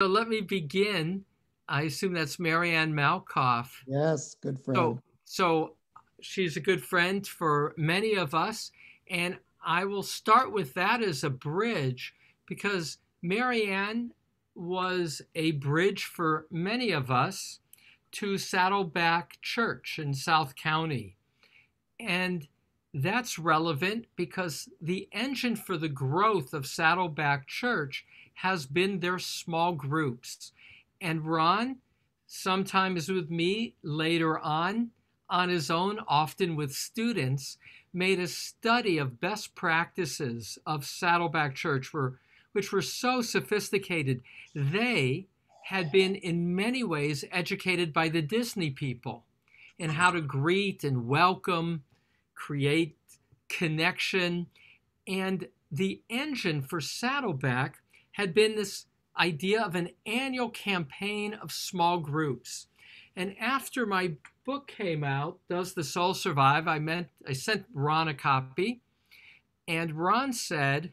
So let me begin. I assume that's Marianne Malkoff. Yes, good friend. So she's a good friend for many of us, and I will start with that as a bridge because Marianne was a bridge for many of us to Saddleback Church in South County. And that's relevant because the engine for the growth of Saddleback Church has been their small groups. And Ron, sometimes with me, later on his own, often with students, made a study of best practices of Saddleback Church, which were so sophisticated. They had been, in many ways, educated by the Disney people in how to greet and welcome, create connection. And the engine for Saddleback had been this idea of an annual campaign of small groups. And after my book came out, Does the Soul Survive? I sent Ron a copy, and Ron said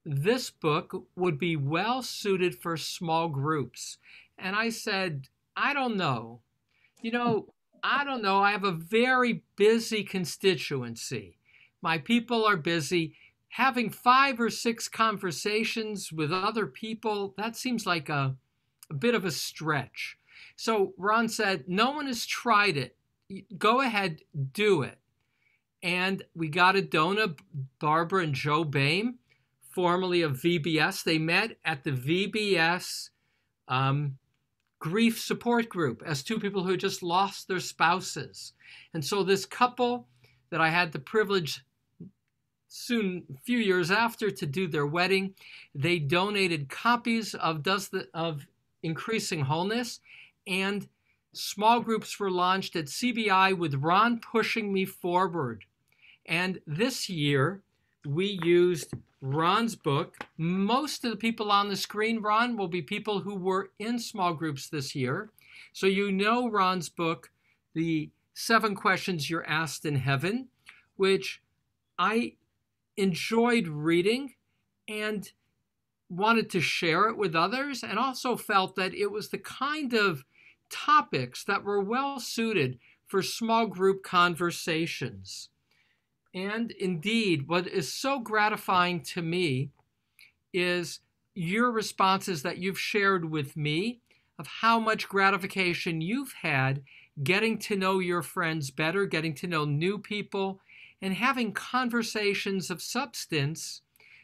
this book would be well suited for small groups. And I said, I don't know. You know, I don't know. I have a very busy constituency. My people are busy. Having 5 or 6 conversations with other people, that seems like a bit of a stretch. So Ron said, no one has tried it. Go ahead, do it. And we got Adona, Barbara, and Joe Boehm, formerly of VBS. They met at the VBS grief support group as 2 people who had just lost their spouses. And so this couple that I had the privilege soon, a few years after, to do their wedding, they donated copies of Increasing Wholeness, and small groups were launched at CBI with Ron pushing me forward. And this year, we used Ron's book. Most of the people on the screen, Ron, will be people who were in small groups this year. So you know Ron's book, The 7 Questions You're Asked in Heaven, which I enjoyed reading and wanted to share it with others, and also felt that it was the kind of topics that were well suited for small group conversations. And indeed, what is so gratifying to me is your responses that you've shared with me of how much gratification you've had getting to know your friends better, getting to know new people, and having conversations of substance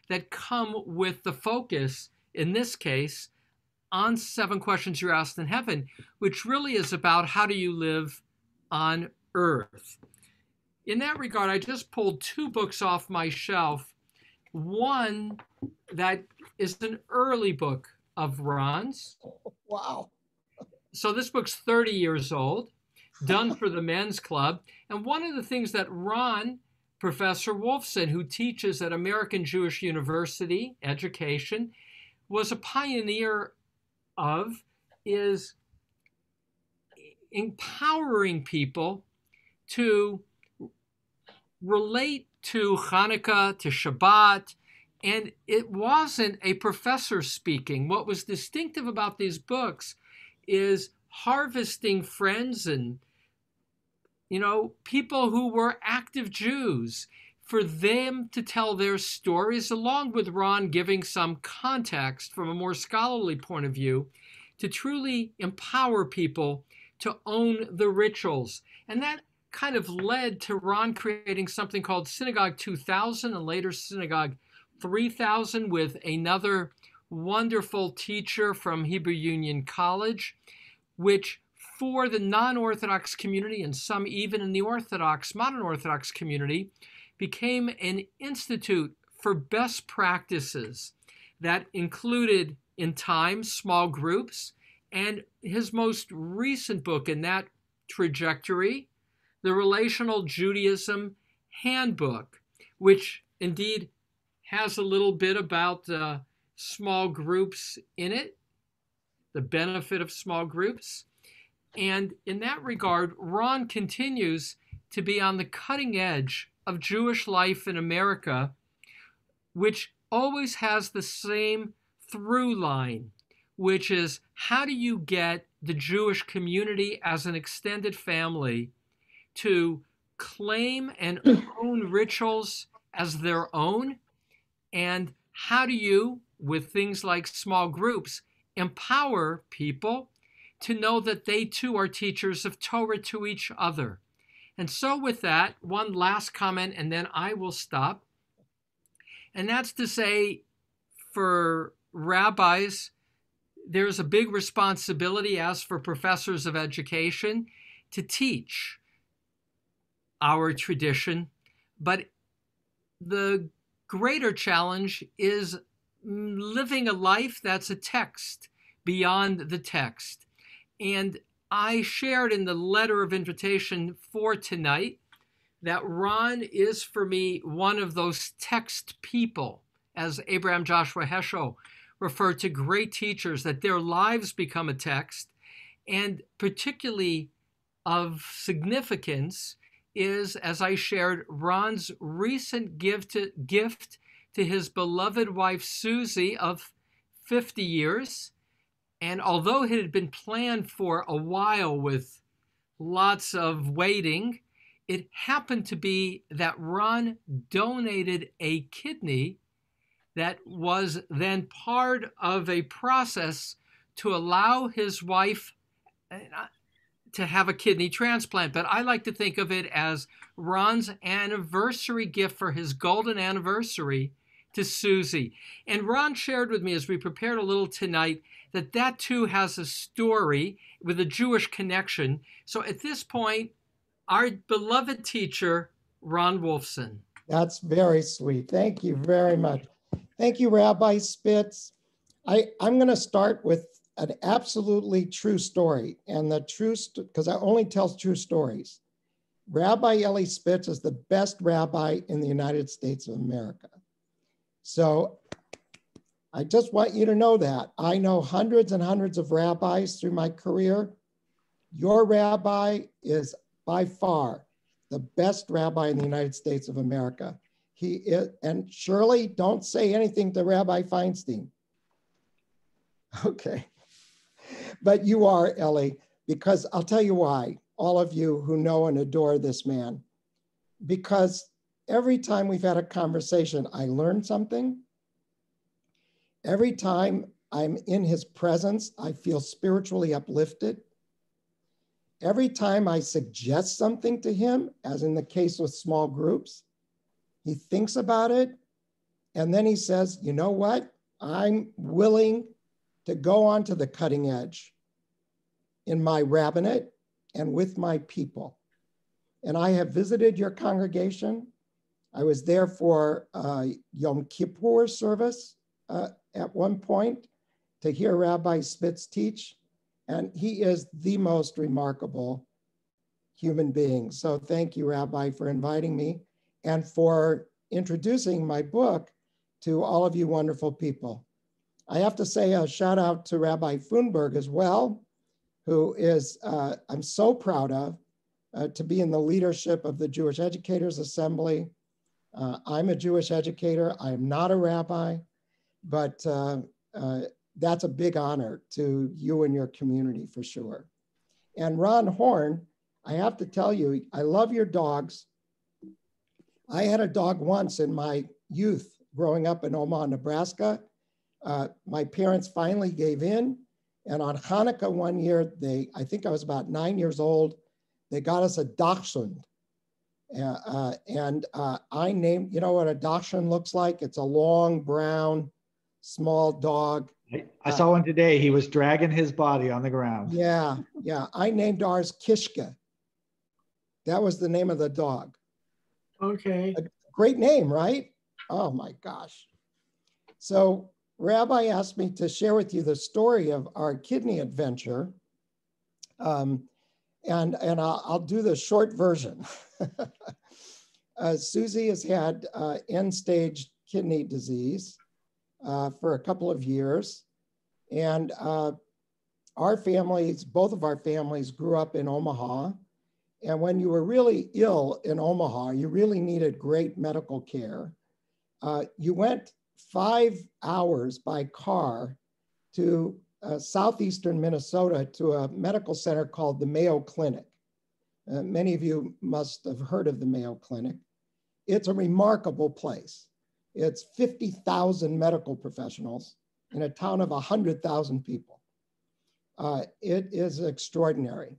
that come with the focus, in this case, on 7 Questions You're Asked in Heaven, which really is about how do you live on earth. In that regard, I just pulled 2 books off my shelf. One that is an early book of Ron's. Wow. So this book's 30 years old, done for the Men's Club. And one of the things that Ron, Professor Wolfson, who teaches at American Jewish University Education, was a pioneer of, is empowering people to relate to Hanukkah, to Shabbat, and it wasn't a professor speaking. What was distinctive about these books is harvesting friends and, people who were active Jews, for them to tell their stories, along with Ron giving some context from a more scholarly point of view, to truly empower people to own the rituals. And that kind of led to Ron creating something called Synagogue 2000 and later Synagogue 3000 with another wonderful teacher from Hebrew Union College, which for the non-Orthodox community and some even in the Orthodox, modern Orthodox community, became an institute for best practices that included in time small groups. And his most recent book in that trajectory, The Relational Judaism Handbook, which indeed has a little bit about small groups in it, the benefit of small groups. And in that regard, Ron continues to be on the cutting edge of Jewish life in America, which always has the same through line, which is how do you get the Jewish community as an extended family to claim and own rituals as their own? And how do you, with things like small groups, empower people to know that they too are teachers of Torah to each other? And so, with that, one last comment, and then I will stop. And that's to say, for rabbis, there's a big responsibility, as for professors of education, to teach our tradition. But the greater challenge is living a life that's a text beyond the text. And I shared in the letter of invitation for tonight that Ron is, for me, one of those text people, as Abraham Joshua Heschel referred to great teachers, that their lives become a text. And particularly of significance is, as I shared, Ron's recent gift to his beloved wife, Susie, of 50 years. And although it had been planned for a while with lots of waiting, it happened to be that Ron donated a kidney that was then part of a process to allow his wife to have a kidney transplant. But I like to think of it as Ron's anniversary gift for his golden anniversary to Susie. And Ron shared with me, as we prepared a little tonight, that that too has a story with a Jewish connection. So at this point, our beloved teacher, Ron Wolfson. That's very sweet. Thank you very much. Thank you, Rabbi Spitz. I'm going to start with an absolutely true story, and the true, because I only tell true stories. Rabbi Eli Spitz is the best rabbi in the United States of America. So I just want you to know that. I know hundreds and hundreds of rabbis through my career. Your rabbi is by far the best rabbi in the United States of America. He is, and Shirley, don't say anything to Rabbi Feinstein. Okay. But you are, Ellie, because I'll tell you why, all of you who know and adore this man. Because every time we've had a conversation, I learn something. Every time I'm in his presence, I feel spiritually uplifted. Every time I suggest something to him, as in the case with small groups, he thinks about it, and then he says, you know what? I'm willing to go on to the cutting edge in my rabbinate and with my people. And I have visited your congregation. I was there for Yom Kippur service at one point to hear Rabbi Spitz teach. And he is the most remarkable human being. So thank you, Rabbi, for inviting me and for introducing my book to all of you wonderful people. I have to say a shout out to Rabbi Funberg as well, who is, I'm so proud of, to be in the leadership of the Jewish Educators Assembly. I'm a Jewish educator. I am not a rabbi, but that's a big honor to you and your community for sure. And Ron Horn, I have to tell you, I love your dogs. I had a dog once in my youth growing up in Omaha, Nebraska. My parents finally gave in. And on Hanukkah one year, I think I was about 9 years old, they got us a dachshund. I named, you know what a dachshund looks like? It's a long, brown, small dog. I saw one today. He was dragging his body on the ground. Yeah. I named ours Kishka. That was the name of the dog. Okay. A great name, right? Oh my gosh. So Rabbi asked me to share with you the story of our kidney adventure. And I'll do the short version. Susie has had end-stage kidney disease for a couple of years. And our families, both of our families grew up in Omaha. And when you were really ill in Omaha, you really needed great medical care. You went 5 hours by car to southeastern Minnesota to a medical center called the Mayo Clinic. Many of you must have heard of the Mayo Clinic. It's a remarkable place. It's 50,000 medical professionals in a town of 100,000 people. It is extraordinary.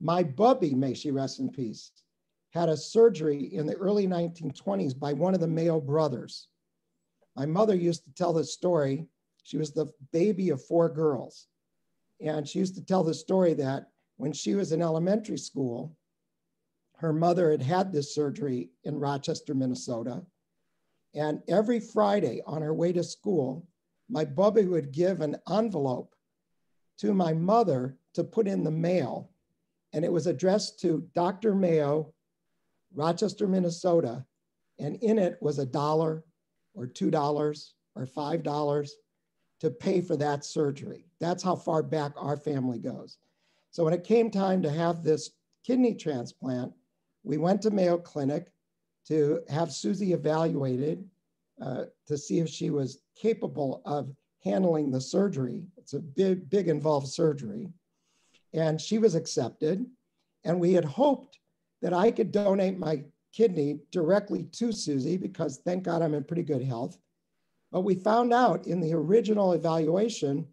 My bubby, may she rest in peace, had a surgery in the early 1920s by one of the Mayo brothers. My mother used to tell this story. She was the baby of 4 girls. And she used to tell the story that when she was in elementary school, her mother had had this surgery in Rochester, Minnesota. And every Friday on her way to school, my bubby would give an envelope to my mother to put in the mail. And it was addressed to Dr. Mayo, Rochester, Minnesota. And in it was $1 or $2 or $5 to pay for that surgery. That's how far back our family goes. So when it came time to have this kidney transplant, we went to Mayo Clinic to have Susie evaluated to see if she was capable of handling the surgery. It's a big involved surgery. And she was accepted. And we had hoped that I could donate my kidney directly to Susie because thank God I'm in pretty good health. But we found out in the original evaluation,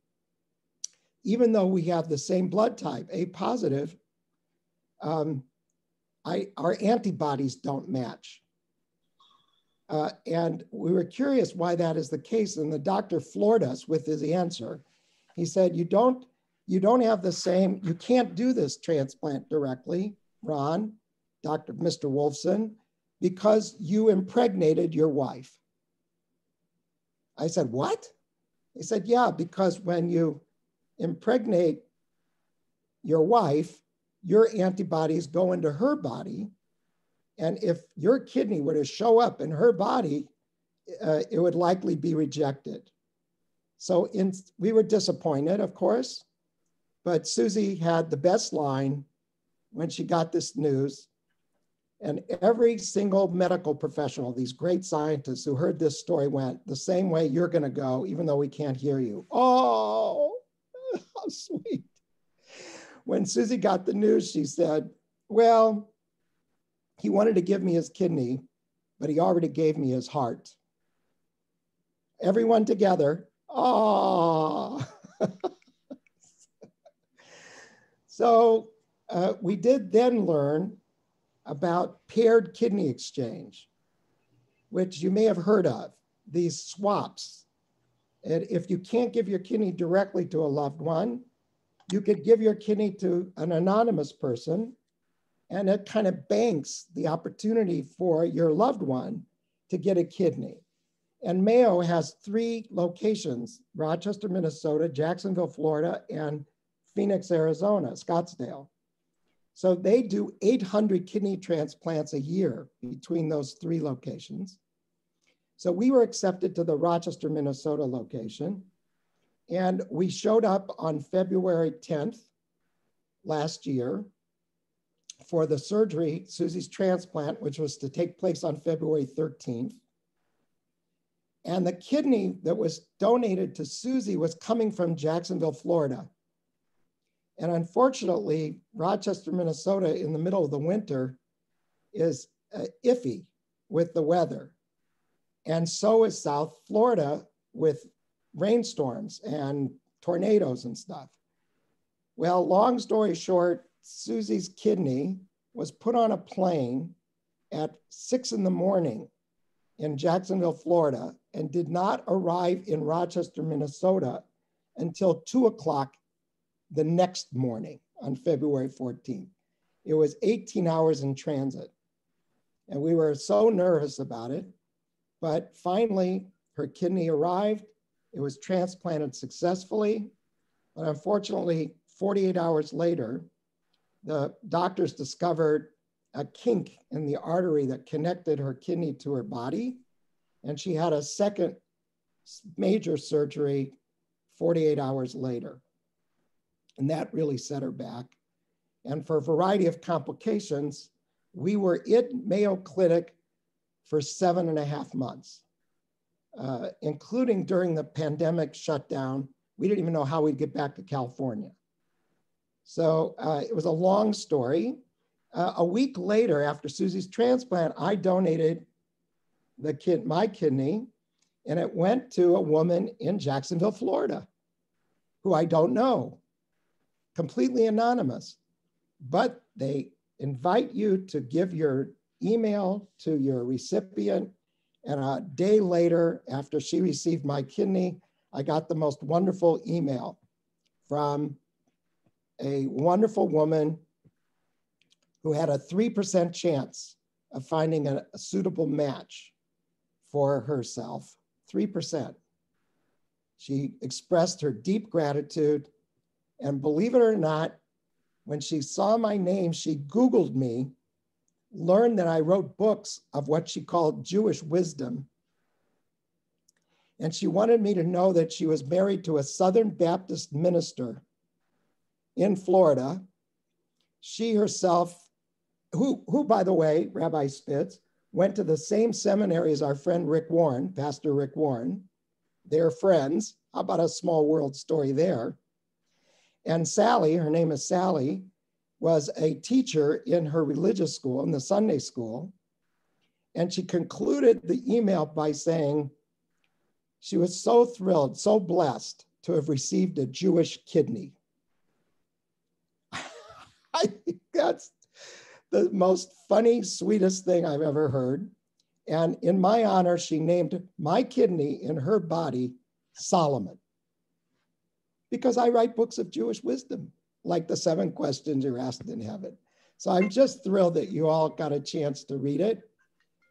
even though we have the same blood type, A positive, our antibodies don't match. And we were curious why that is the case. And the doctor floored us with his answer. He said, you don't have the same, you can't do this transplant directly, Ron, Mr. Wolfson, because you impregnated your wife. I said, what? He said, yeah, because when you impregnate your wife, your antibodies go into her body. And if your kidney were to show up in her body, it would likely be rejected. So we were disappointed, of course, but Susie had the best line when she got this news. And every single medical professional, these great scientists who heard this story went the same way you're going to go, even though we can't hear you. Oh, how sweet. When Susie got the news, she said, well, he wanted to give me his kidney, but he already gave me his heart. Everyone together, oh. So we did then learn about paired kidney exchange, which you may have heard of, these swaps. And if you can't give your kidney directly to a loved one, you could give your kidney to an anonymous person, and it kind of banks the opportunity for your loved one to get a kidney. And Mayo has 3 locations, Rochester, Minnesota, Jacksonville, Florida, and Phoenix, Arizona, Scottsdale. So they do 800 kidney transplants a year between those 3 locations. So we were accepted to the Rochester, Minnesota location. And we showed up on February 10th last year for the surgery, Susie's transplant, which was to take place on February 13th. And the kidney that was donated to Susie was coming from Jacksonville, Florida. And unfortunately, Rochester, Minnesota in the middle of the winter is iffy with the weather. And so is South Florida with rainstorms and tornadoes and stuff. Well, long story short, Susie's kidney was put on a plane at 6 in the morning in Jacksonville, Florida, and did not arrive in Rochester, Minnesota until 2 o'clock the next morning on February 14th. It was 18 hours in transit. And we were so nervous about it, but finally her kidney arrived. It was transplanted successfully, but unfortunately, 48 hours later, the doctors discovered a kink in the artery that connected her kidney to her body, and she had a second major surgery 48 hours later. And that really set her back. And for a variety of complications, we were in Mayo Clinic for 7.5 months, including during the pandemic shutdown We didn't even know how we'd get back to California. So it was a long story. A week later, after Susie's transplant, I donated my kidney, and it went to a woman in Jacksonville, Florida, who I don't know, completely anonymous. But they invite you to give your email to your recipient. And a day later, after she received my kidney, I got the most wonderful email from a wonderful woman who had a 3% chance of finding a suitable match for herself, 3%. She expressed her deep gratitude, and believe it or not, when she saw my name, she Googled me, learned that I wrote books of what she called Jewish wisdom, and she wanted me to know that she was married to a Southern Baptist minister in Florida. She herself, who by the way, Rabbi Spitz, went to the same seminary as our friend Rick Warren, Pastor Rick Warren. They're friends. How about a small world story there? And Sally, her name is Sally, was a teacher in her religious school, in the Sunday school. And she concluded the email by saying she was so thrilled, so blessed to have received a Jewish kidney. I think that's the most funny, sweetest thing I've ever heard. And in my honor, she named my kidney in her body Solomon, because I write books of Jewish wisdom, like the 7 questions you're asked in heaven. So I'm just thrilled that you all got a chance to read it.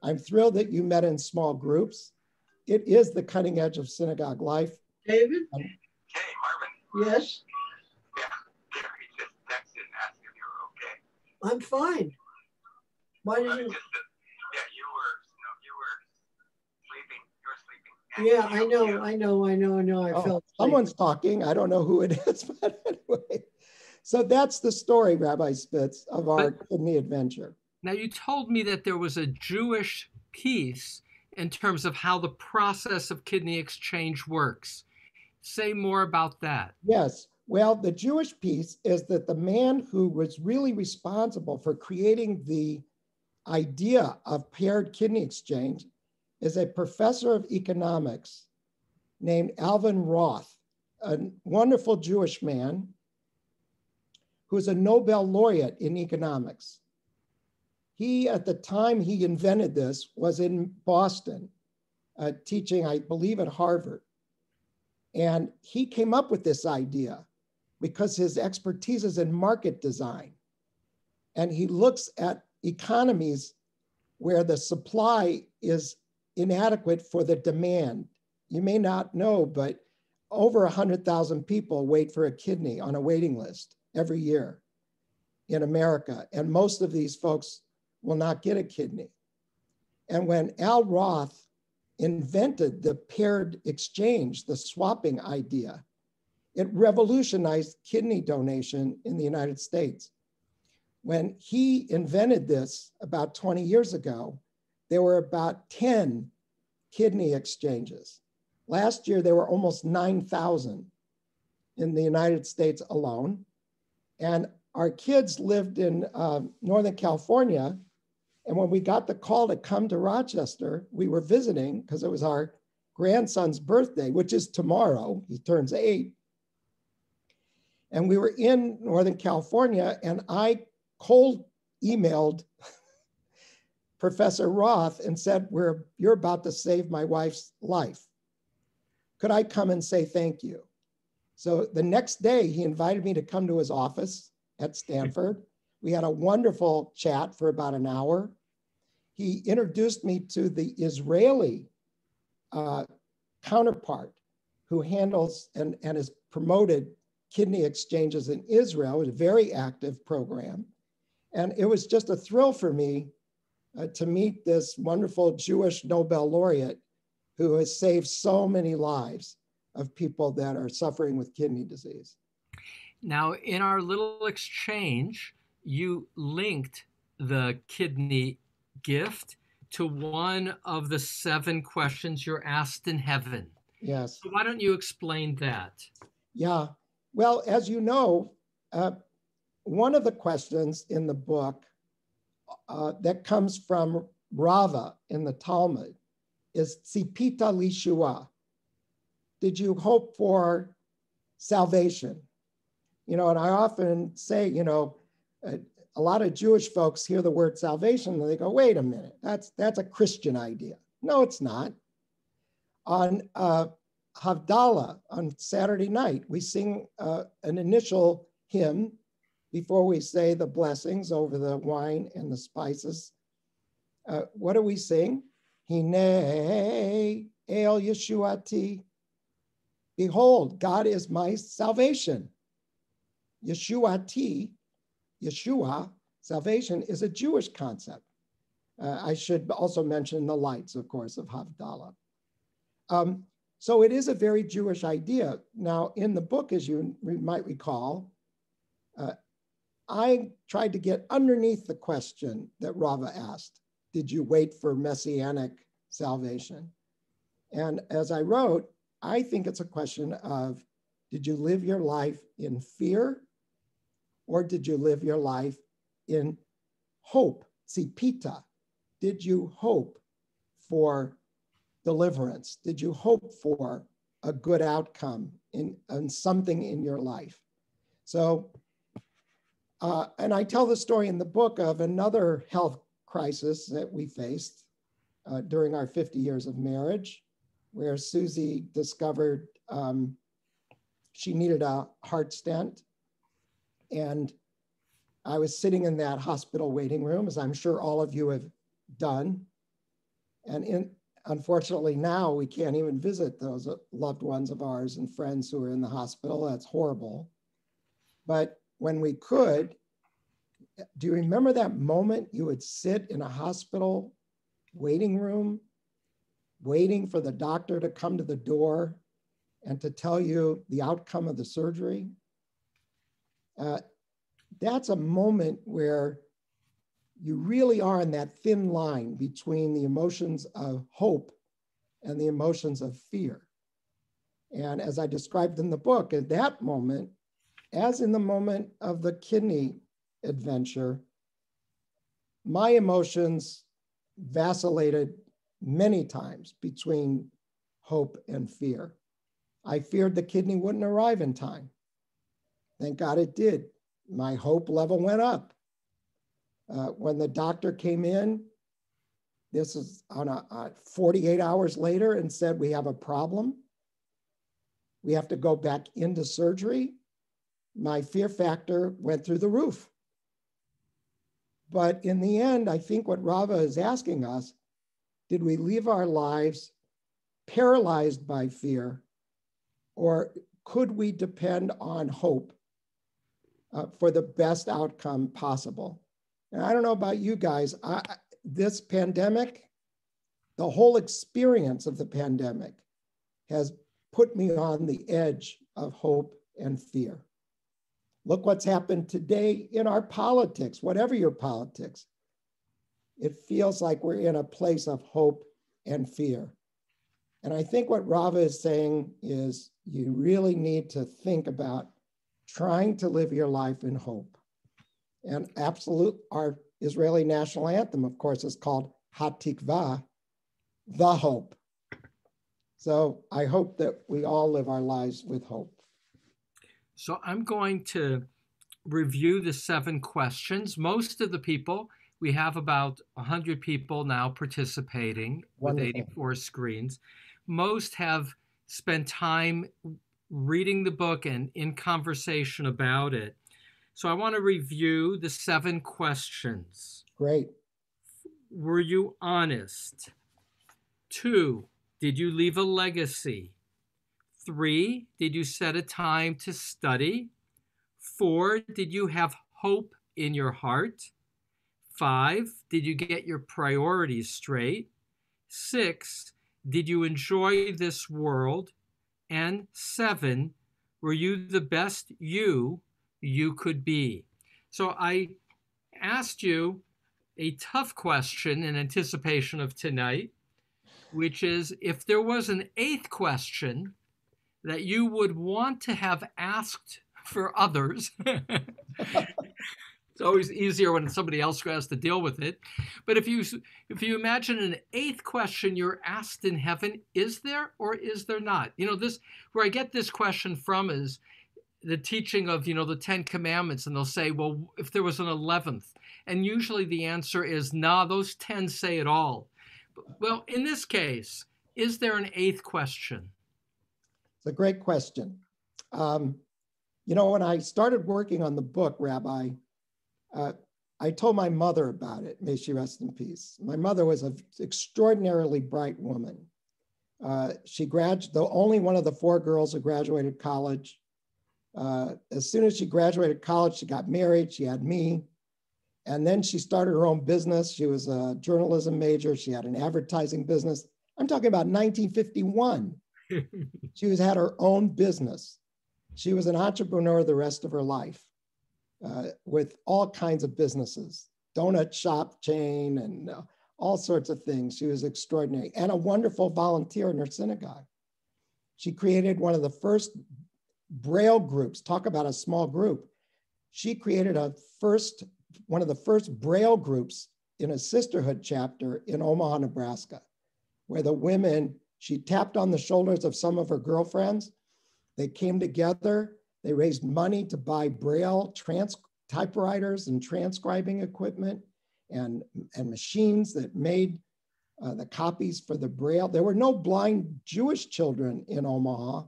I'm thrilled that you met in small groups. It is the cutting edge of synagogue life. David? Hey, Marvin. Yes? Yeah, Gary just texted and asked if you were okay. I'm fine. Why did Well, you? yeah, you were sleeping. Yeah, I know. I felt someone's talking. I don't know who it is, but anyway. So that's the story, Rabbi Spitz, of our kidney adventure. Now, you told me that there was a Jewish piece in terms of how the process of kidney exchange works. Say more about that. Yes. Well, the Jewish piece is that the man who was really responsible for creating the idea of paired kidney exchange is a professor of economics named Alvin Roth, a wonderful Jewish man who's a Nobel laureate in economics. He, at the time he invented this, was in Boston, teaching, I believe, at Harvard. And he came up with this idea because his expertise is in market design. And he looks at economies where the supply is inadequate for the demand. You may not know, but over 100,000 people wait for a kidney on a waiting list every year in America. And most of these folks will not get a kidney. And when Al Roth invented the paired exchange, the swapping idea, it revolutionized kidney donation in the United States. When he invented this about 20 years ago, there were about 10 kidney exchanges. Last year, there were almost 9,000 in the United States alone. And our kids lived in Northern California. And when we got the call to come to Rochester, we were visiting because it was our grandson's birthday, which is tomorrow. He turns 8. And we were in Northern California, and I cold emailed Professor Roth and said, you're about to save my wife's life. Could I come and say thank you? So the next day, he invited me to come to his office at Stanford. We had a wonderful chat for about an hour. He introduced me to the Israeli counterpart who handles and has promoted kidney exchanges in Israel. It was a very active program. And it was just a thrill for me to meet this wonderful Jewish Nobel laureate who has saved so many lives of people that are suffering with kidney disease. Now, in our little exchange, you linked the kidney gift to one of the 7 questions you're asked in heaven. Yes. So why don't you explain that? Yeah. Well, as you know, one of the questions in the book that comes from Rava in the Talmud is Tzipita Lishua. Did you hope for salvation? You know, and I often say, you know, a lot of Jewish folks hear the word salvation and they go, wait a minute, that's a Christian idea. No, it's not. On Havdalah, on Saturday night, we sing an initial hymn before we say the blessings over the wine and the spices. What do we sing? Hine el Yeshuati. Behold, God is my salvation. Yeshuati, Yeshua, salvation is a Jewish concept. I should also mention the lights, of course, of Havdalah. So it is a very Jewish idea. Now, in the book, as you might recall, I tried to get underneath the question that Rava asked. Did you wait for messianic salvation? And as I wrote, I think it's a question of, did you live your life in fear, or did you live your life in hope, tzipita? Did you hope for deliverance? Did you hope for a good outcome in something in your life? So, and I tell the story in the book of another health crisis that we faced during our 50 years of marriage, where Susie discovered she needed a heart stent. And I was sitting in that hospital waiting room, as I'm sure all of you have done. And unfortunately now we can't even visit those loved ones of ours and friends who are in the hospital. That's horrible. But when we could, do you remember that moment you would sit in a hospital waiting room, waiting for the doctor to come to the door and to tell you the outcome of the surgery? That's a moment where you really are in that thin line between the emotions of hope and the emotions of fear. And as I described in the book, at that moment, as in the moment of the kidney adventure, my emotions vacillated many times between hope and fear. I feared the kidney wouldn't arrive in time. Thank God it did. My hope level went up. When the doctor came in, this is on 48 hours later, and said, we have a problem. We have to go back into surgery. My fear factor went through the roof. But in the end, I think what Rava is asking us, did we live our lives paralyzed by fear, or could we depend on hope for the best outcome possible? And I don't know about you guys, this pandemic, the whole experience of the pandemic has put me on the edge of hope and fear. Look what's happened today in our politics, whatever your politics. It feels like we're in a place of hope and fear. And I think what Rava is saying is you really need to think about trying to live your life in hope. And our Israeli national anthem, of course, is called Hatikva, the hope. So I hope that we all live our lives with hope. So I'm going to review the 7 questions. Most of the people, we have about 100 people now participating. Wonderful. With 84 screens. Most have spent time reading the book and in conversation about it. So I want to review the 7 questions. Great. Were you honest? 2, did you leave a legacy? 3, did you set a time to study? 4, did you have hope in your heart? 5, did you get your priorities straight? 6, did you enjoy this world? And 7, were you the best you could be? So I asked you a tough question in anticipation of tonight, which is, if there was an 8th question that you would want to have asked for others. It's always easier when somebody else has to deal with it. But if you imagine an eighth question you're asked in heaven, is there or is there not? This, where I get this question from is the teaching of the Ten Commandments, and they'll say, well, if there was an 11th, and usually the answer is, nah, those 10 say it all. Well, in this case, is there an eighth question? It's a great question. When I started working on the book, Rabbi, I told my mother about it. May she rest in peace. My mother was an extraordinarily bright woman. The only one of the 4 girls who graduated college. As soon as she graduated college, she got married. She had me. And then she started her own business. She was a journalism major. She had an advertising business. I'm talking about 1951. She had her own business. She was an entrepreneur the rest of her life. With all kinds of businesses, donut shop chain and all sorts of things. She was extraordinary and a wonderful volunteer in her synagogue. She created one of the first Braille groups. Talk about a small group. She created one of the first Braille groups in a sisterhood chapter in Omaha, Nebraska, where the women, she tapped on the shoulders of some of her girlfriends. They came together. They raised money to buy Braille typewriters and transcribing equipment and machines that made the copies for the Braille. There were no blind Jewish children in Omaha,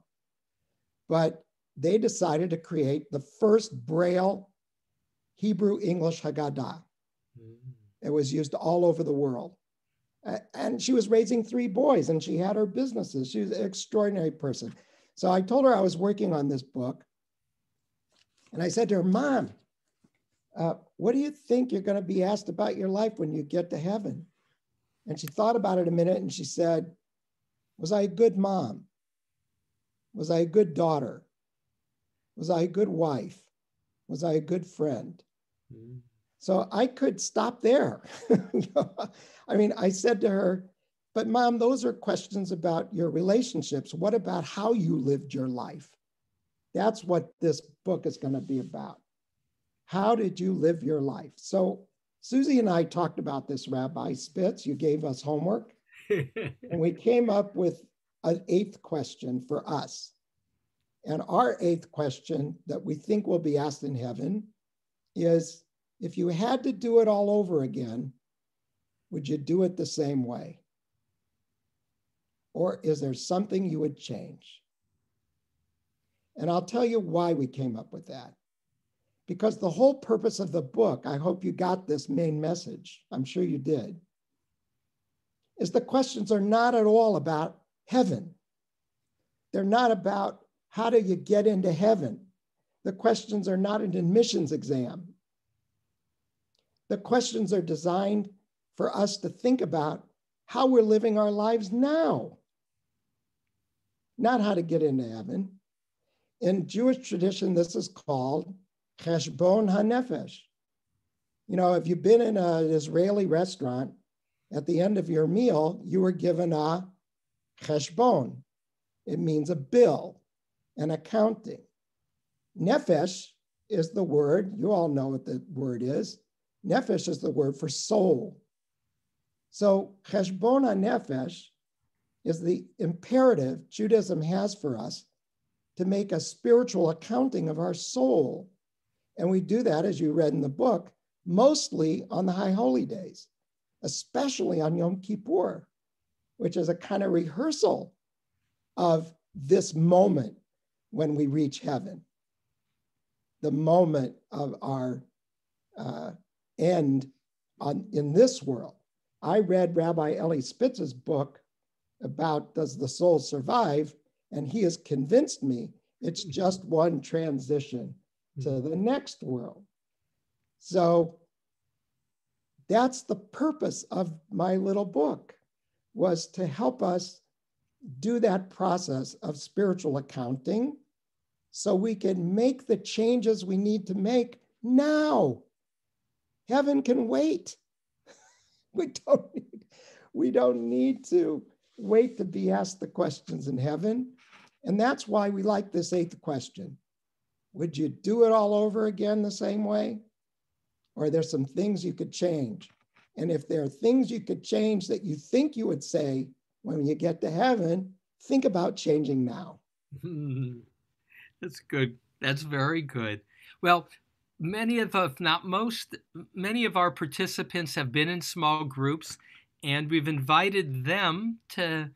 but they decided to create the first Braille Hebrew-English Haggadah. It was used all over the world. And she was raising 3 boys and she had her businesses. She was an extraordinary person. So I told her I was working on this book. And I said to her, Mom, what do you think you're going to be asked about your life when you get to heaven? And she thought about it a minute and she said, was I a good mom? Was I a good daughter? Was I a good wife? Was I a good friend? So I could stop there. I said to her, but Mom, those are questions about your relationships. What about how you lived your life? That's what this book is going to be about. How did you live your life? So Susie and I talked about this, Rabbi Spitz. You gave us homework. And we came up with an 8th question for us. And our 8th question that we think will be asked in heaven is, if you had to do it all over again, would you do it the same way? Or is there something you would change? And I'll tell you why we came up with that. Because the whole purpose of the book, I hope you got this main message, I'm sure you did, is the questions are not at all about heaven. They're not about how do you get into heaven. The questions are not an admissions exam. The questions are designed for us to think about how we're living our lives now, not how to get into heaven. In Jewish tradition, this is called cheshbon hanefesh. If you've been in an Israeli restaurant, at the end of your meal, you were given a cheshbon. It means a bill, an accounting. Nefesh is the word, you all know what the word is. Nefesh is the word for soul. So cheshbon hanefesh is the imperative Judaism has for us to make a spiritual accounting of our soul. And we do that, as you read in the book, mostly on the High Holy Days, especially on Yom Kippur, which is a kind of rehearsal of this moment when we reach heaven, the moment of our end in this world. I read Rabbi Eli Spitz's book about does the soul survive, and he has convinced me it's just one transition to the next world. So that's the purpose of my little book, was to help us do that process of spiritual accounting so we can make the changes we need to make now. Heaven can wait. We don't need to wait to be asked the questions in heaven. And that's why we like this 8th question. Would you do it all over again the same way? Or are there some things you could change? And if there are things you could change that you think you would say when you get to heaven, think about changing now. That's good. That's very good. Well, many of, if not most, many of our participants have been in small groups, and we've invited them to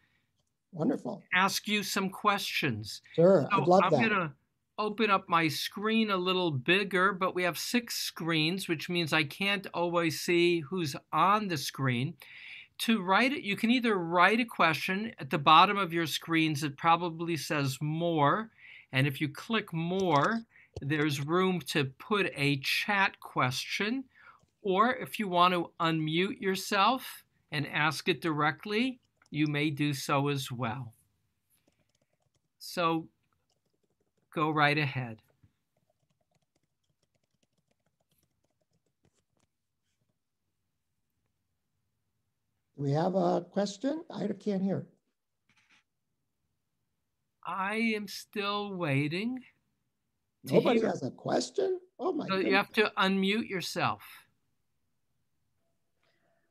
Wonderful. ask you some questions. Sure, So I'd love I'm that. going to open up my screen a little bigger, but we have 6 screens, which means I can't always see who's on the screen. To write it, you can either write a question at the bottom of your screens. It probably says more. And if you click more, there's room to put a chat question. Or if you want to unmute yourself and ask it directly, you may do so as well. So go right ahead. Do we have a question? I can't hear. I am still waiting. Nobody has a question? Oh my So goodness. you have to unmute yourself.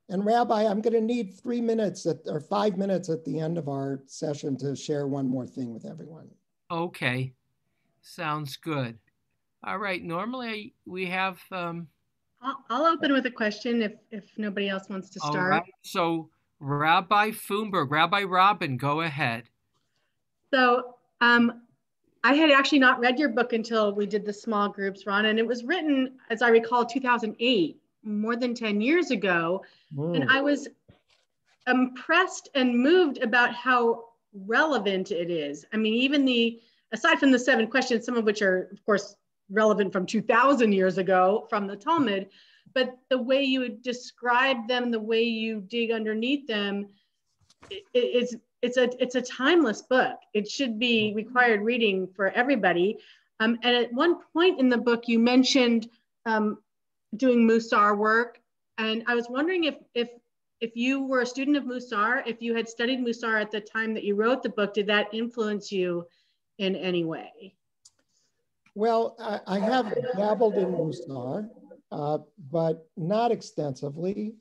And Rabbi, I'm going to need 3 minutes or 5 minutes at the end of our session to share one more thing with everyone. Okay, sounds good. All right, normally we have... I'll open with a question if nobody else wants to start. All right, so Rabbi Foomberg, Rabbi Robin, go ahead. So I had actually not read your book until we did the small groups, Ron, and it was written, as I recall, 2008, more than 10 years ago. And I was impressed and moved about how relevant it is. I mean, even aside from the 7 questions, some of which are, of course, relevant from 2000 years ago from the Talmud, but the way you would describe them, the way you dig underneath them, it's a timeless book. It should be required reading for everybody. And at one point in the book, you mentioned doing Musar work, and I was wondering if you were a student of Musar, if you had studied Musar at the time that you wrote the book, did that influence you in any way? Well, I have dabbled in Musar, but not extensively.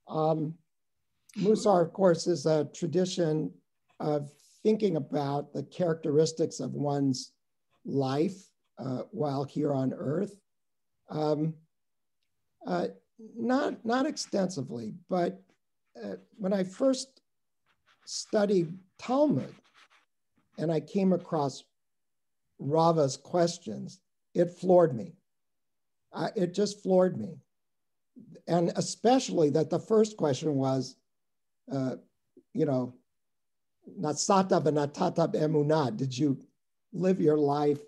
Musar, of course, is a tradition of thinking about the characteristics of one's life while here on earth. Not extensively, but when I first studied Talmud and I came across Rava's questions, it floored me. It just floored me. And especially that the first question was, Nasata v'natata b'emunah, did you live your life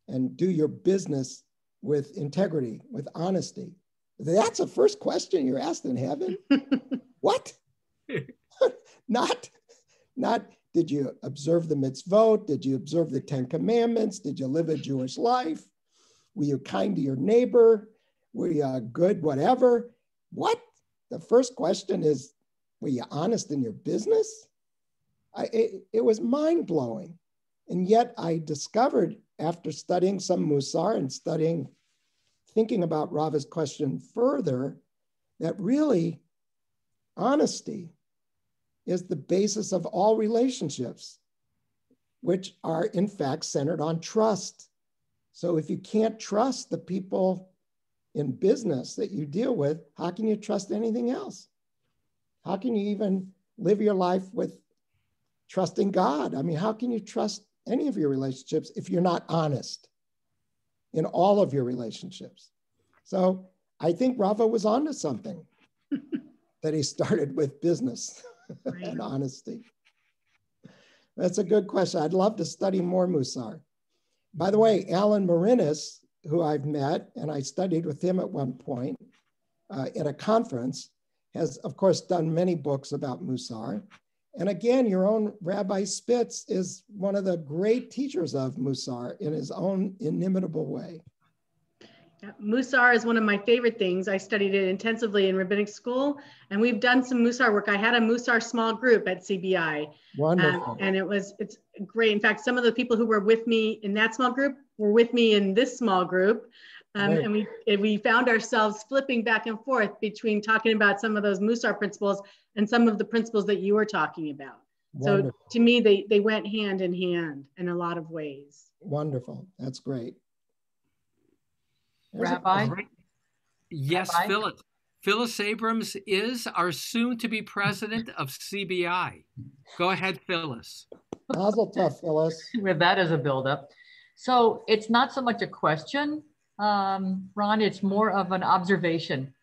and do your business with integrity, with honesty? That's the first question you're asked in heaven? What? Not did you observe the mitzvot? Did you observe the 10 commandments? Did you live a Jewish life? Were you kind to your neighbor? Were you good, whatever? What? The first question is, were you honest in your business? It was mind-blowing. And yet I discovered after studying some Musar and thinking about Rava's question further, that really honesty is the basis of all relationships, which are in fact centered on trust. So if you can't trust the people in business that you deal with, how can you trust anything else? How can you even live your life with trusting God? I mean, how can you trust any of your relationships if you're not honest in all of your relationships? So I think Rava was onto something that he started with business and honesty. That's a good question. I'd love to study more Musar. By the way, Alan Marinis, who I've met, and I studied with him at one point at a conference, has, of course, done many books about Musar. And again, your own Rabbi Spitz is one of the great teachers of Musar in his own inimitable way. Musar is one of my favorite things. I studied it intensively in rabbinic school, and we've done some Musar work. I had a Musar small group at CBI. Wonderful. And it's great. In fact, some of the people who were with me in that small group were with me in this small group. And we found ourselves flipping back and forth between talking about some of those Musar principles and some of the principles that you were talking about. Wonderful. So to me, they went hand in hand in a lot of ways. Wonderful. That's great. Rabbi? Yes, Rabbi? Phyllis Abrams is our soon-to-be president of CBI. Go ahead, Phyllis. Mazel tov, Phyllis. With that as a buildup. So it's not so much a question, Ron, it's more of an observation.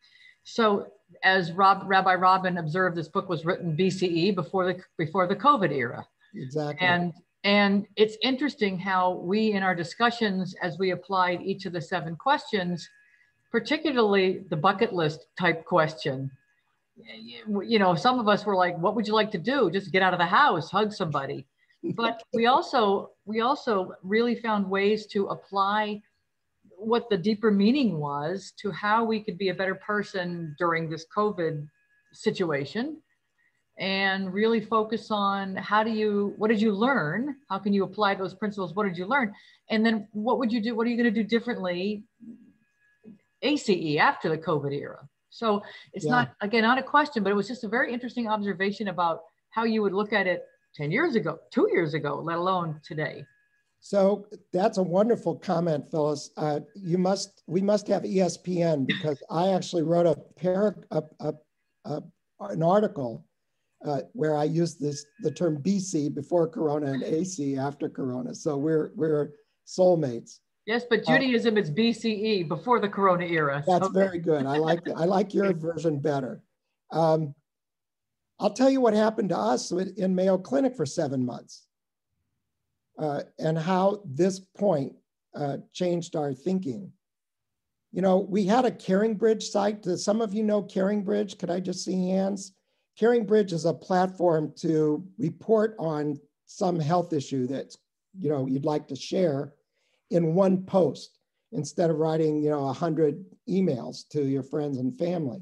So as Rabbi Robin observed, this book was written BCE before the COVID era. Exactly. And it's interesting how we, in our discussions, as we applied each of the 7 questions, particularly the bucket list type question, you know, some of us were like, what would you like to do? Just get out of the house, hug somebody. But we also really found ways to apply what the deeper meaning was to how we could be a better person during this COVID situation, and really focus on what did you learn? How can you apply those principles? What did you learn? And then what would you do? What are you going to do differently ACE after the COVID era? So it's not a question, but it was just a very interesting observation about how you would look at it 10 years ago, 2 years ago, let alone today. So that's a wonderful comment, Phyllis. We must have ESPN, because I actually wrote an article where I used the term BC before Corona and AC after Corona. So we're soulmates. Yes, but Judaism is BCE, before the Corona era. That's very good. I like your version better. I'll tell you what happened to us in Mayo Clinic for 7 months. And how this point changed our thinking. You know, we had a Caring Bridge site. Does some of you know Caring Bridge? Could I just see hands? Caring Bridge is a platform to report on some health issue that, you know, you'd like to share in one post instead of writing, you know, 100 emails to your friends and family.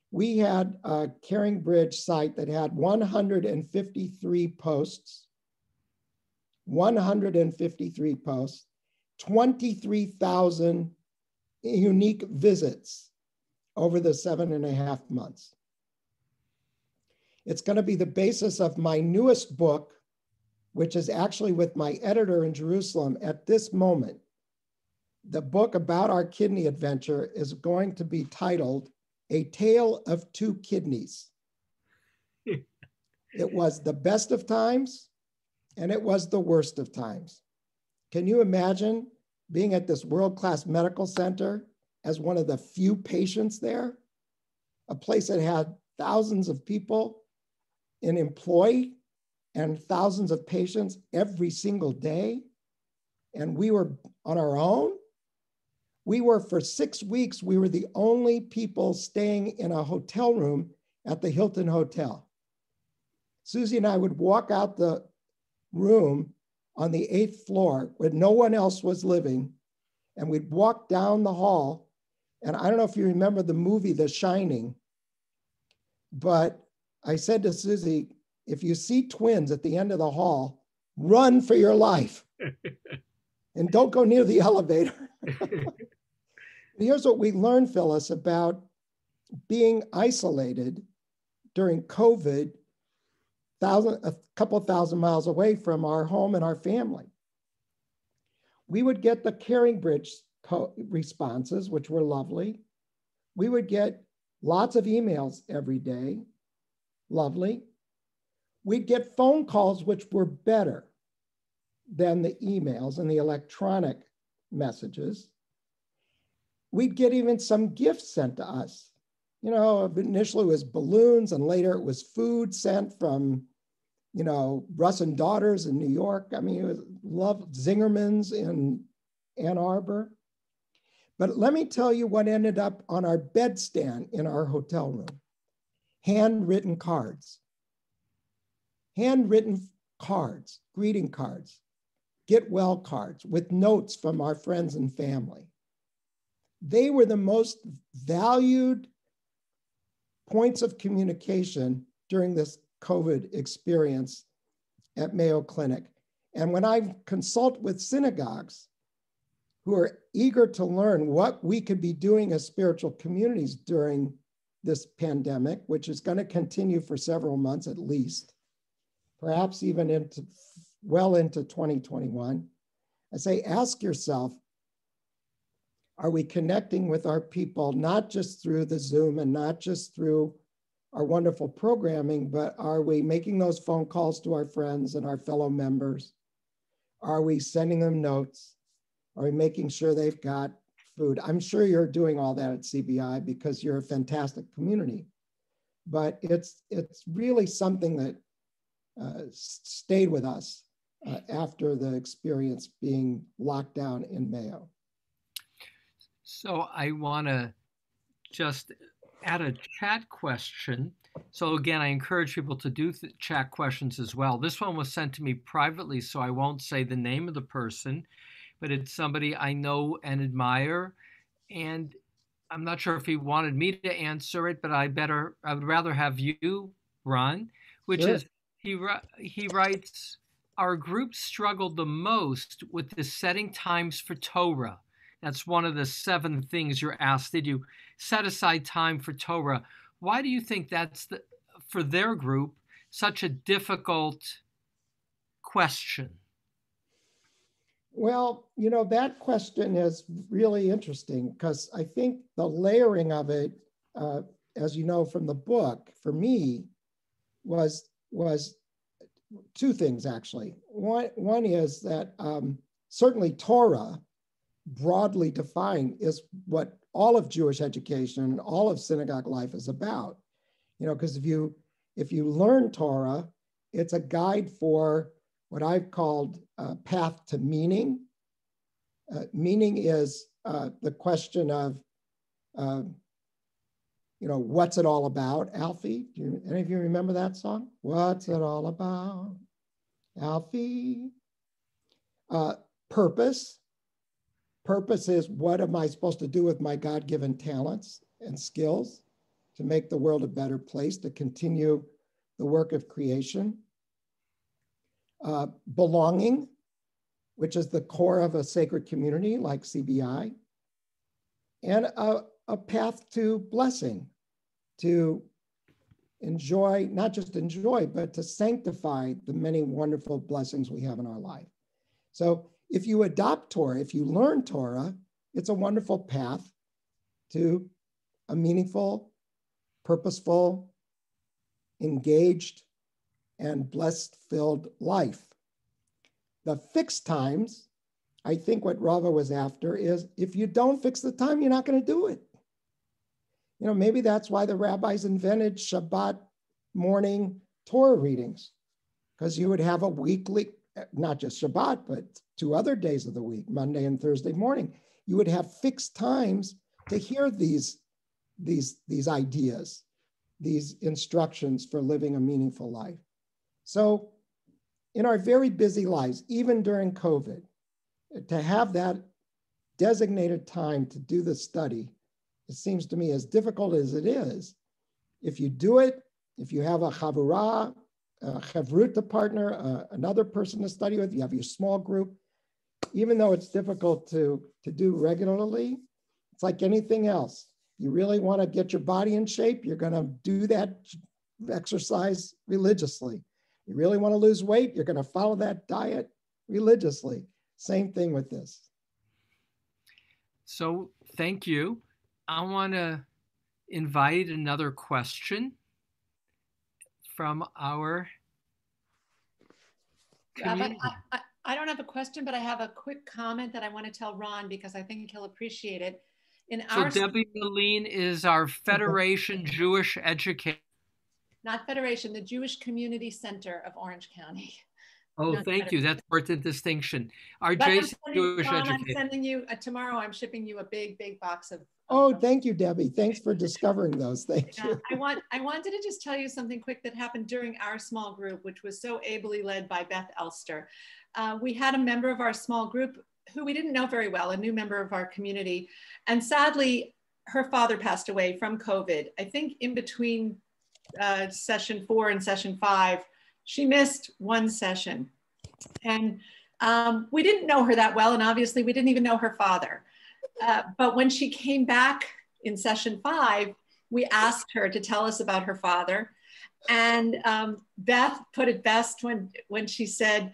We had a Caring Bridge site that had 153 posts, 23,000 unique visits over the 7.5 months. It's going to be the basis of my newest book, which is actually with my editor in Jerusalem at this moment. The book about our kidney adventure is going to be titled A Tale of Two Kidneys. It was the best of times, and it was the worst of times. Can you imagine being at this world-class medical center as one of the few patients there? A place that had thousands of people in employee and thousands of patients every single day. And we were on our own. For 6 weeks, we were the only people staying in a hotel room at the Hilton Hotel. Susie and I would walk out the room on the 8th floor where no one else was living, and we'd walk down the hall. And I don't know if you remember the movie The Shining, but I said to Susie, if you see twins at the end of the hall, run for your life and don't go near the elevator. Here's what we learned, Phyllis, about being isolated during COVID, a couple thousand miles away from our home and our family. We would get the Caring Bridge responses, which were lovely. We would get lots of emails every day, lovely. We'd get phone calls, which were better than the emails and the electronic messages. We'd get even some gifts sent to us. You know, initially it was balloons, and later it was food sent from, you know, Russ and Daughters in New York. I mean, it was Zingerman's in Ann Arbor. But let me tell you what ended up on our bedstand in our hotel room. Handwritten cards. Handwritten cards, greeting cards, get well cards with notes from our friends and family. they were the most valued points of communication during this COVID experience at Mayo Clinic. And when I consult with synagogues who are eager to learn what we could be doing as spiritual communities during this pandemic, which is going to continue for several months at least, perhaps even well into 2021, I say, ask yourself, are we connecting with our people, not just through the Zoom and not just through our wonderful programming, but are we making those phone calls to our friends and our fellow members? Are we sending them notes? Are we making sure they've got food? I'm sure you're doing all that at CBI because you're a fantastic community, but it's really something that stayed with us after the experience being locked down in Mayo. So I want to just add a chat question. So again, I encourage people to do chat questions as well. This one was sent to me privately, so I won't say the name of the person, but it's somebody I know and admire. And I'm not sure if he wanted me to answer it, but I would rather have you, Ron, which Sure. is, he writes, our group struggled the most with the setting times for Torah. That's one of the 7 things you're asked. Did you set aside time for Torah? Why do you think that's, for their group, such a difficult question? Well, that question is really interesting because I think the layering of it, as you know from the book, for me, was 2 things actually. One is that certainly Torah, broadly defined, is what all of Jewish education and all of synagogue life is about. Because if you learn Torah, it's a guide for what I've called path to meaning. Meaning is the question of, what's it all about, Alfie? Any of you remember that song? What's it all about, Alfie? Purpose. Purpose is, what am I supposed to do with my God-given talents and skills to make the world a better place, to continue the work of creation? Belonging, which is the core of a sacred community like CBI, and a path to blessing, to enjoy, not just enjoy, but to sanctify the many wonderful blessings we have in our life. So if you adopt Torah, if you learn Torah, it's a wonderful path to a meaningful, purposeful, engaged, and blessed-filled life. The fixed times, I think what Rava was after is, if you don't fix the time, you're not going to do it. Maybe that's why the rabbis invented Shabbat morning Torah readings, because you would have a weekly, not just Shabbat, but 2 other days of the week, Monday and Thursday morning. You would have fixed times to hear these ideas, these instructions for living a meaningful life. So in our very busy lives, even during COVID, to have that designated time to do the study, it seems to me, as difficult as it is, if you do it, if you have a chavurah, a chavruta partner, another person to study with, you have your small group, even though it's difficult to do regularly, it's like anything else. You really want to get your body in shape, you're going to do that exercise religiously. You really want to lose weight, you're going to follow that diet religiously. Same thing with this. So thank you. I want to invite another question from our community. I don't have a question, but I have a quick comment that I want to tell Ron because I think he'll appreciate it. So Debbie Moline is our Federation Jewish Education. Not Federation, the Jewish Community Center of Orange County. Oh, thank you. That's worth a distinction. Our But JC Jewish Ron, Education. I'm sending you, tomorrow I'm shipping you a big box of. Oh, thank you, Debbie. Thanks for discovering those. Thank you. I wanted to just tell you something quick that happened during our small group, which was so ably led by Beth Elster. We had a member of our small group who we didn't know very well, a new member of our community. And sadly, her father passed away from COVID. I think in between session 4 and session 5, she missed one session. And we didn't know her that well. And obviously we didn't even know her father. But when she came back in session 5, we asked her to tell us about her father. And Beth put it best when she said,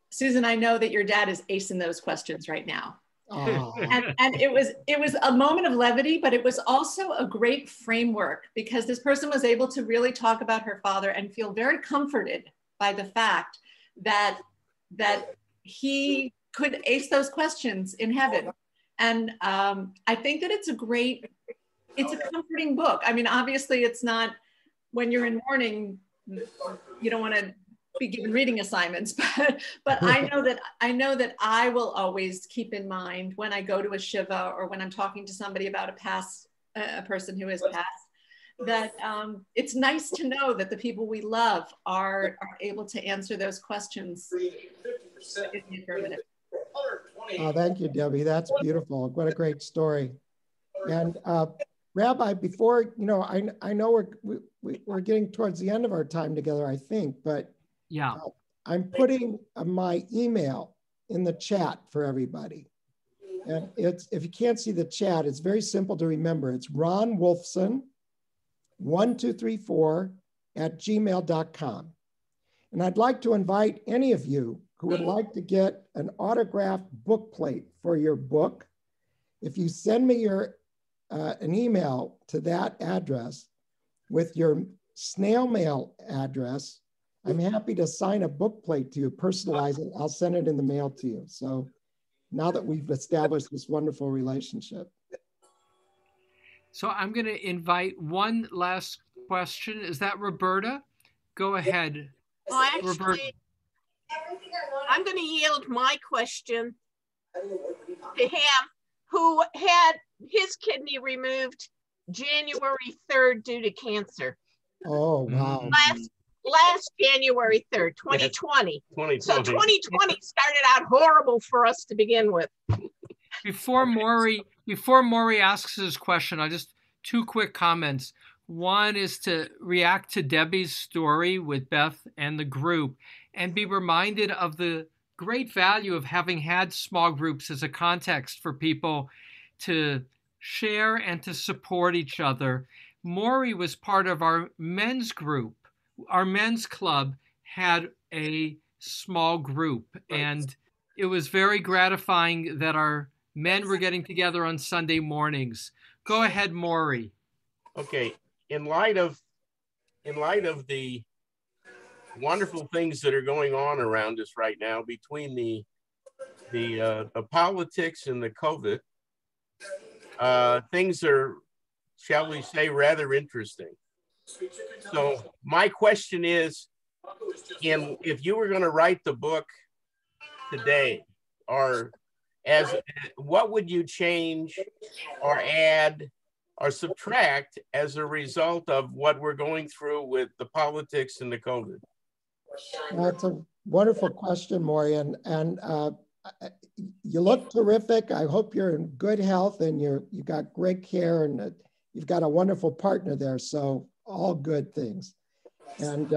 "Susan, I know that your dad is acing those questions right now." And it was a moment of levity, but it was also a great framework because this person was able to really talk about her father and feel very comforted by the fact that he could ace those questions in heaven. And I think that it's a comforting book. I mean, obviously it's not, when you're in mourning, you don't want to be given reading assignments, but I know that I will always keep in mind when I go to a Shiva or when I'm talking to somebody about a person who has passed, that it's nice to know that the people we love are able to answer those questions in the affirmative. Oh, thank you, Debbie. That's beautiful. What a great story. And Rabbi, before, I know we're getting towards the end of our time together, I think, but yeah, I'm putting my email in the chat for everybody. And if you can't see the chat, it's very simple to remember. It's Ron Wolfson 1234@gmail.com. And I'd like to invite any of you who would like to get an autographed book plate for your book. If you send me an email to that address with your snail mail address, I'm happy to sign a book plate to you, personalize it. I'll send it in the mail to you. So now that we've established this wonderful relationship. So I'm going to invite one last question. Is that Roberta? Go ahead. Well, actually, Roberta. I'm going to yield my question to him, who had his kidney removed January 3rd due to cancer. Oh, wow. Last January 3rd, 2020. So 2020 started out horrible for us to begin with. Before Maury asks his question, I just 2 quick comments. One is to react to Debbie's story with Beth and the group and be reminded of the great value of having had small groups as a context for people to share and to support each other. Maury was part of our men's group. Our men's club had a small group, and it was very gratifying that our men were getting together on Sunday mornings. Go ahead, Maury. Okay, in light of the wonderful things that are going on around us right now, between the politics and the COVID, things are, shall we say, rather interesting. So my question is, if you were going to write the book today, what would you change or add or subtract as a result of what we're going through with the politics and the COVID? That's a wonderful question, Maury. And you look terrific. I hope you're in good health and you've got great care and you've got a wonderful partner there. So all good things. And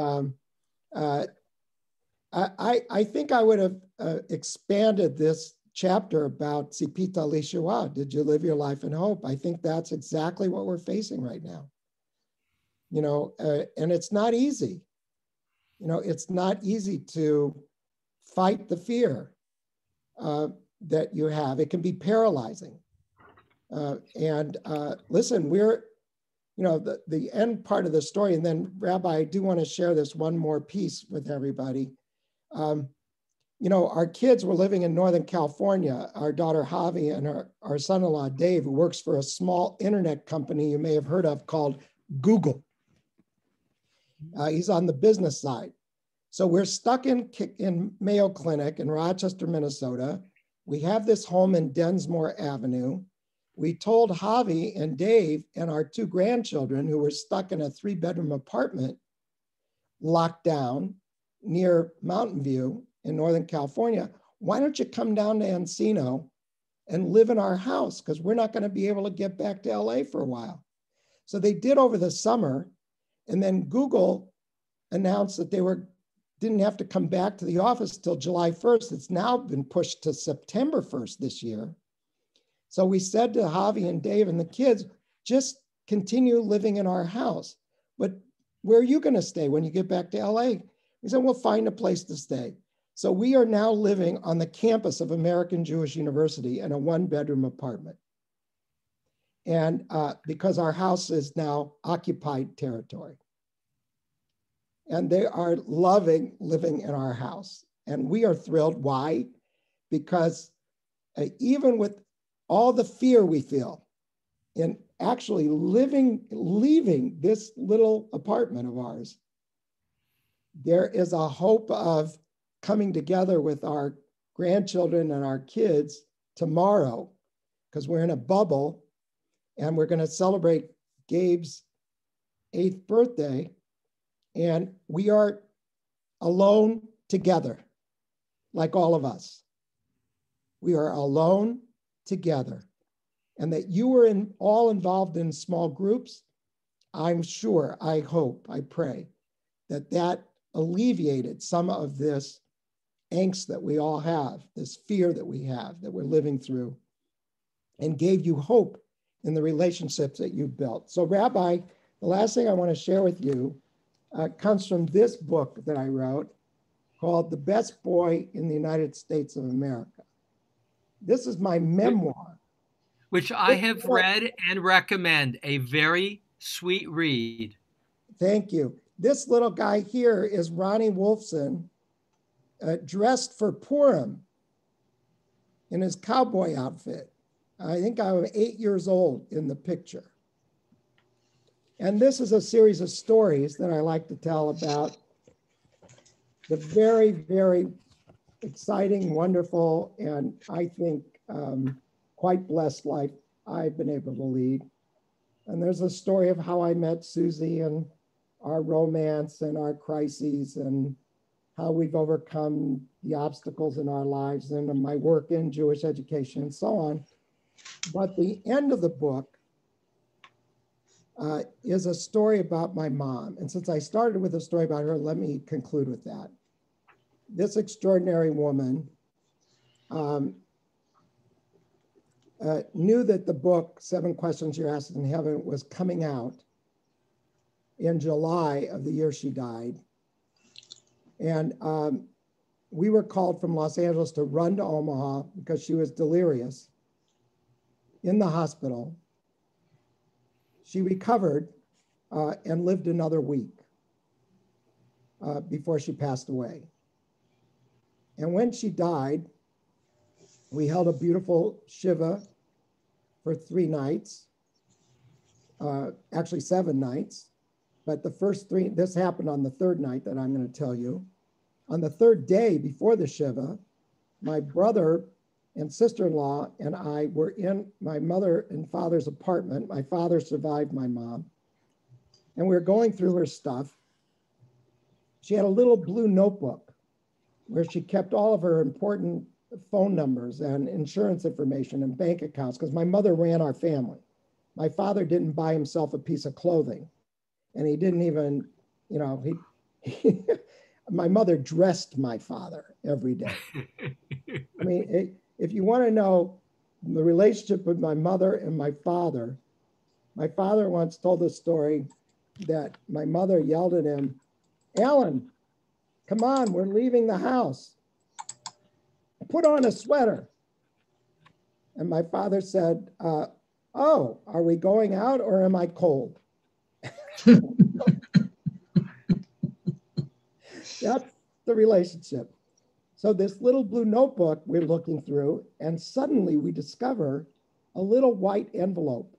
I think I would have expanded this chapter about Sipita Lishua. Did you live your life in hope? I think that's exactly what we're facing right now. And it's not easy. It's not easy to fight the fear that you have. It can be paralyzing. Listen, we're, the end part of the story, and then Rabbi, I do want to share this one more piece with everybody. Our kids were living in Northern California, our daughter Javi and our son-in-law Dave, who works for a small internet company you may have heard of called Google. He's on the business side. So we're stuck in Mayo Clinic in Rochester, Minnesota. We have this home in Densmore Avenue. We told Javi and Dave and our 2 grandchildren, who were stuck in a 3-bedroom apartment locked down near Mountain View in Northern California, why don't you come down to Encino and live in our house? Because we're not going to be able to get back to LA for a while. So they did over the summer. And then Google announced that they didn't have to come back to the office till July 1st. It's now been pushed to September 1st this year. So we said to Javi and Dave and the kids, just continue living in our house. But where are you going to stay when you get back to LA? We said, we'll find a place to stay. So we are now living on the campus of American Jewish University in a 1-bedroom apartment. And because our house is now occupied territory. And they are loving living in our house. And we are thrilled. Why? Because even with all the fear we feel in actually leaving this little apartment of ours, there is a hope of coming together with our grandchildren and our kids tomorrow, because we're in a bubble and we're going to celebrate Gabe's 8th birthday. And we are alone together, like all of us. We are alone together. And that you were all involved in small groups, I'm sure, I hope, I pray, that alleviated some of this angst that we all have, this fear that we have, that we're living through, and gave you hope in the relationships that you've built. So Rabbi, the last thing I want to share with you comes from this book that I wrote called The Best Boy in the United States of America. This is my memoir. Which I have read and recommend. A very sweet read. Thank you. This little guy here is Ronnie Wolfson, dressed for Purim in his cowboy outfit. I think I was 8 years old in the picture. And this is a series of stories that I like to tell about the very, very exciting, wonderful, and I think quite blessed life I've been able to lead. And there's a story of how I met Susie and our romance and our crises and how we've overcome the obstacles in our lives and my work in Jewish education and so on. But the end of the book is a story about my mom. And since I started with a story about her, let me conclude with that. This extraordinary woman knew that the book, 7 Questions You're Asked in Heaven, was coming out in July of the year she died. And we were called from Los Angeles to run to Omaha because she was delirious in the hospital. She recovered and lived another week before she passed away. And when she died, we held a beautiful Shiva for 3 nights, actually 7 nights. But the first 3, this happened on the 3rd night that I'm going to tell you. On the 3rd day before the Shiva, my brother and sister-in-law and I were in my mother and father's apartment. My father survived my mom. And we were going through her stuff. She had a little blue notebook where she kept all of her important phone numbers and insurance information and bank accounts, because my mother ran our family. My father didn't buy himself a piece of clothing. And he didn't even, you know, my mother dressed my father every day. I mean, if you want to know the relationship with my mother and my father once told the story that my mother yelled at him, "Alan, come on, we're leaving the house. Put on a sweater." And my father said, "Oh, are we going out or am I cold?" That's the relationship. So this little blue notebook we're looking through, and suddenly we discover a little white envelope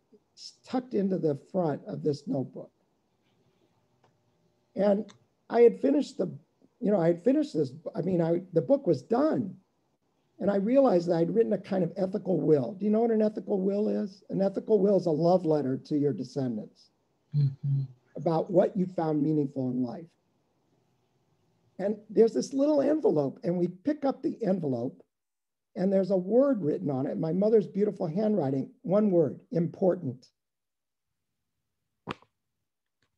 tucked into the front of this notebook. And I had finished the book was done. And I realized that I'd written a kind of ethical will. Do you know what an ethical will is? An ethical will is a love letter to your descendants about what you found meaningful in life. And there's this little envelope, and we pick up the envelope, And there's a word written on it, my mother's beautiful handwriting, one word, important.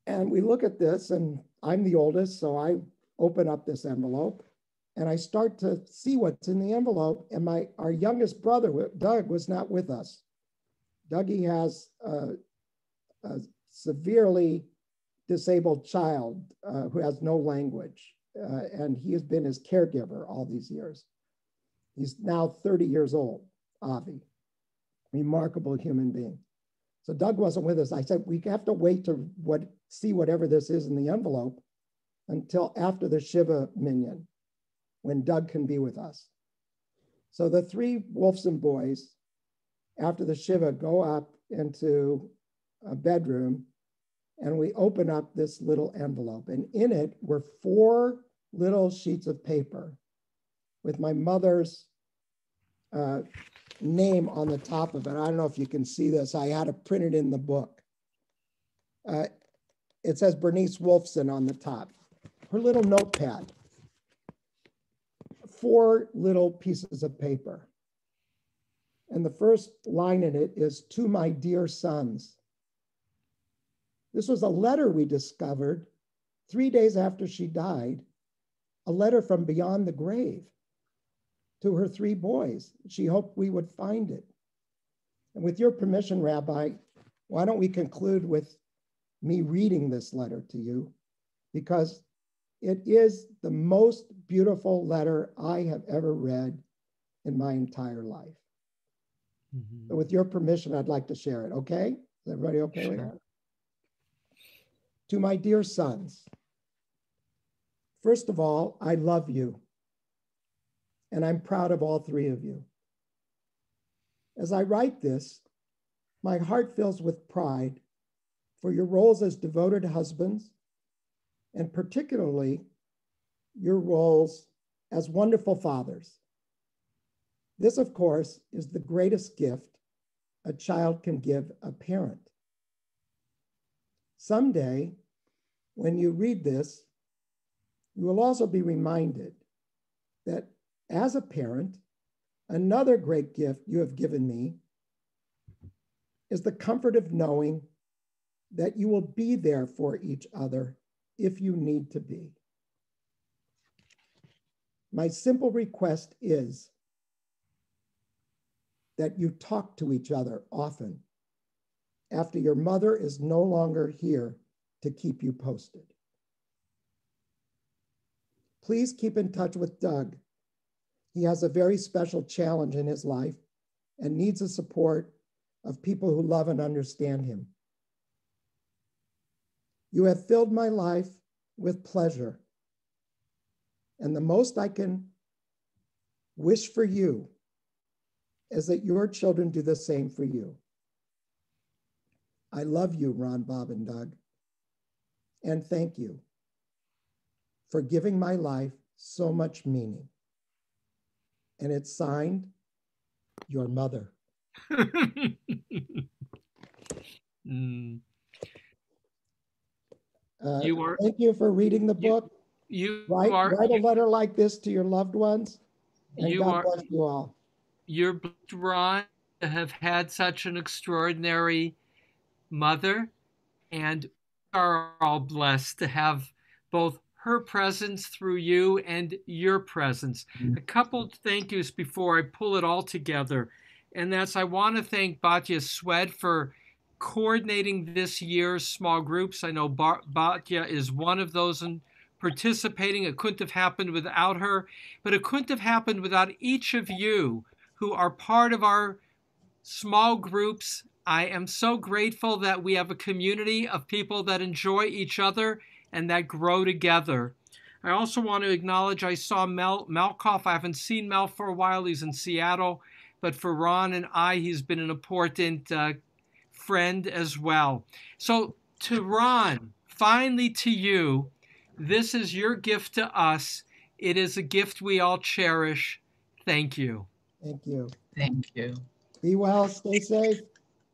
And we look at this, and I'm the oldest, so I open up this envelope and I start to see what's in the envelope. And our youngest brother, Doug, was not with us. Dougie has a severely disabled child who has no language. And he has been his caregiver all these years. He's now 30 years old, Avi, remarkable human being. So Doug wasn't with us. I said, we have to wait to see whatever this is in the envelope until after the Shiva Minyan, when Doug can be with us. So the three Wolfson boys, after the Shiva, go up into a bedroom, and we open up this little envelope. And in it were 4 little sheets of paper with my mother's name on the top of it. I don't know if you can see this. I had it printed in the book. It says Bernice Wolfson on the top. Her little notepad. 4 little pieces of paper. And the first line in it is, "To my dear sons." This was a letter we discovered 3 days after she died, a letter from beyond the grave to her 3 boys. She hoped we would find it. And with your permission, Rabbi, why don't we conclude with me reading this letter to you, because it is the most beautiful letter I have ever read in my entire life. So with your permission, I'd like to share it, okay? Is everybody okay with that? To my dear sons, first of all, I love you, and I'm proud of all 3 of you. As I write this, my heart fills with pride for your roles as devoted husbands, and particularly your roles as wonderful fathers. This, of course, is the greatest gift a child can give a parent. Someday, when you read this, you will also be reminded that as a parent, another great gift you have given me is the comfort of knowing that you will be there for each other if you need to be. My simple request is that you talk to each other often after your mother is no longer here to keep you posted. Please keep in touch with Doug. He has a very special challenge in his life and needs the support of people who love and understand him. You have filled my life with pleasure, and the most I can wish for you is that your children do the same for you. I love you, Ron, Bob, and Doug, and thank you for giving my life so much meaning. And it's signed, your mother. Thank you for reading the book. Write a letter like this to your loved ones, and God bless you all. You're blessed, Ron, to have had such an extraordinary mother, and we are all blessed to have both her presence through you and your presence. A couple of thank yous before I pull it all together, and that's I want to thank Batya Swed for coordinating this year's small groups. I know Batya is one of those and participating. It couldn't have happened without her, but it couldn't have happened without each of you who are part of our small groups. I am so grateful that we have a community of people that enjoy each other and that grow together. I also want to acknowledge I saw Mel Malkoff. I haven't seen Mel for a while. He's in Seattle. But for Ron and I, he's been an important friend as well. So to Ron, finally to you, this is your gift to us. It is a gift we all cherish. Thank you. Thank you. Thank you. Be well, stay safe.